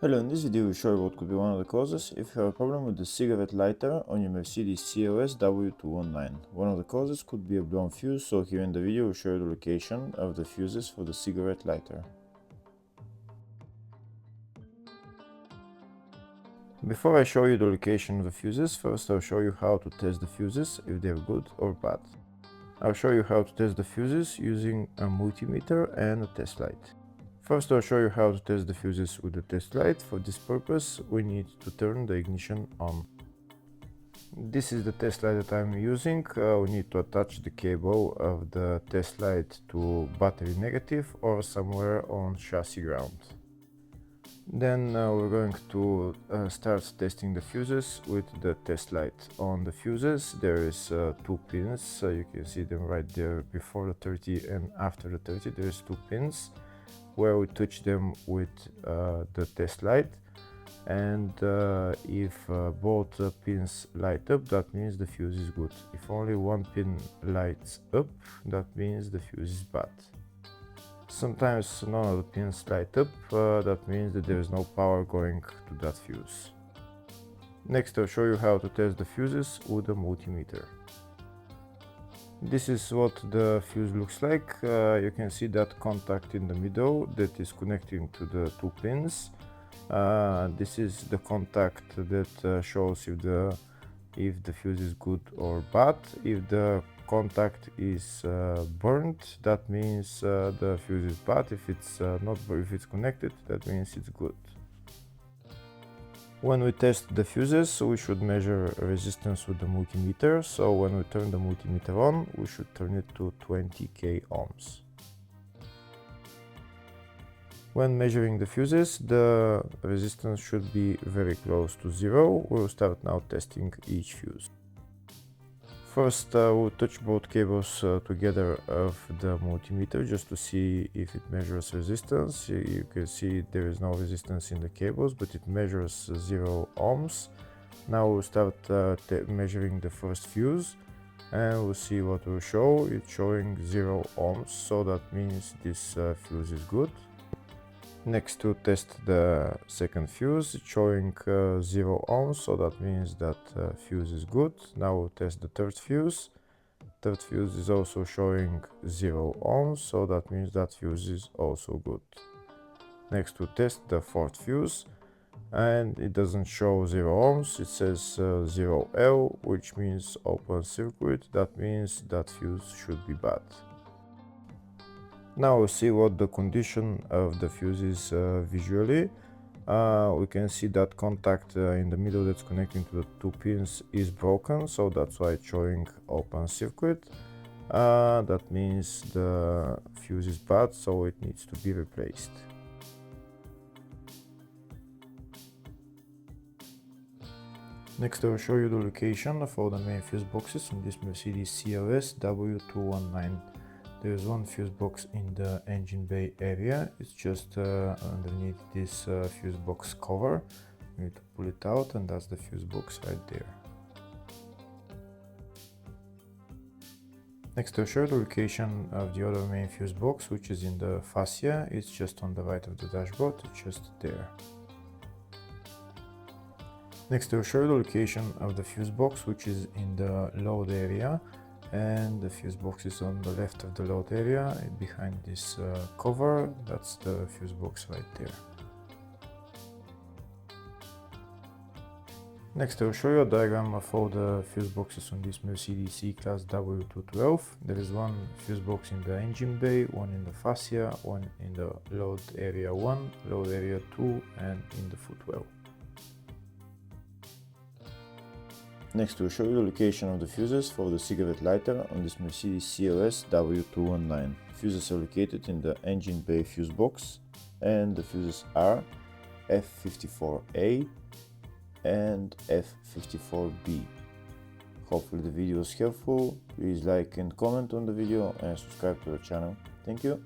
Hello, in this video we show you what could be one of the causes if you have a problem with the cigarette lighter on your Mercedes CLS W219. One of the causes could be a blown fuse, so here in the video we show you the location of the fuses for the cigarette lighter. Before I show you the location of the fuses, first I'll show you how to test the fuses, if they're good or bad. I'll show you how to test the fuses using a multimeter and a test light. First I'll show you how to test the fuses with the test light. For this purpose we need to turn the ignition on. This is the test light that I'm using. We need to attach the cable of the test light to battery negative or somewhere on chassis ground. Then we're going to start testing the fuses with the test light. On the fuses there is two pins, you can see them right there before the 30 and after the 30. There's two pins where we touch them with the test light, and if both pins light up, that means the fuse is good. If only one pin lights up, that means the fuse is bad. Sometimes none of the pins light up, that means that there is no power going to that fuse. Next I'll show you how to test the fuses with a multimeter. This is what the fuse looks like. You can see that contact in the middle that is connecting to the two pins. This is the contact that shows if the fuse is good or bad. If the contact is burnt, that means the fuse is bad. If it's connected, that means it's good. When we test the fuses, we should measure resistance with the multimeter. So when we turn the multimeter on, we should turn it to 20k ohms. When measuring the fuses, the resistance should be very close to zero. We'll start now testing each fuse. First we'll touch both cables together of the multimeter just to see if it measures resistance. You can see there is no resistance in the cables, but it measures 0 ohms. Now we'll start measuring the first fuse, and we'll see what will show. It's showing 0 ohms, so that means this fuse is good. Next to test the second fuse, it's showing 0 ohms, so that means that fuse is good. Now we'll test the third fuse. Third fuse is also showing 0 ohms, so that means that fuse is also good. Next we'll test the fourth fuse, and it doesn't show 0 ohms, it says 0L, which means open circuit. That means that fuse should be bad. Now we'll see what the condition of the fuse is visually. We can see that contact in the middle that's connecting to the two pins is broken, so that's why it's showing open circuit. That means the fuse is bad, so it needs to be replaced. Next I'll show you the location of all the main fuse boxes on this Mercedes CLS W219. There is one fuse box in the engine bay area. It's just underneath this fuse box cover. You need to pull it out, and that's the fuse box right there. Next I'll show you the location of the other main fuse box, which is in the fascia. It's just on the right of the dashboard, it's just there. Next I'll show you the location of the fuse box, which is in the load area. And the fuse box is on the left of the load area, behind this cover. That's the fuse box right there. Next I'll show you a diagram of all the fuse boxes on this Mercedes C-Class W212. There is one fuse box in the engine bay, one in the fascia, one in the load area 1, load area 2, and in the footwell. Next we'll show you the location of the fuses for the cigarette lighter on this Mercedes CLS W219. Fuses are located in the engine bay fuse box, and the fuses are F54A and F54B. Hopefully the video was helpful. Please like and comment on the video and subscribe to the channel. Thank you.